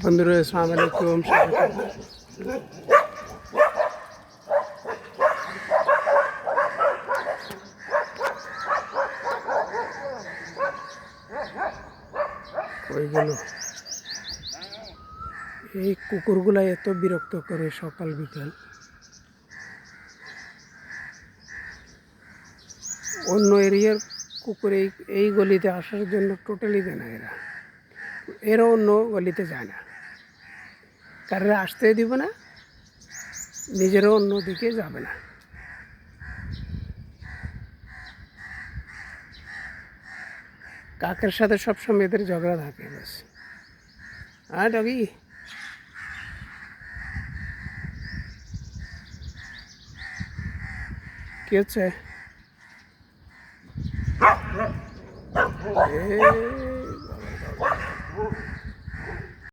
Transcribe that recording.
বন্ধুরা আসসালামু আলাইকুম। কই গেল এই কুকুরগুলা? এত বিরক্ত করে সকাল বিকাল। অন্য এরিয়ার কুকুর এই গলিতে আসার জন্য টোটালি দেয় না। এরা অন্য গলিতে যায় না, কারণ আসতে দিব না, নিজেরও অন্য দিকে যাবে না। কাকের সাথে সবসময় এদের ঝগড়া থাকে। বাস হ্যাঁ ডগি, কি হচ্ছে?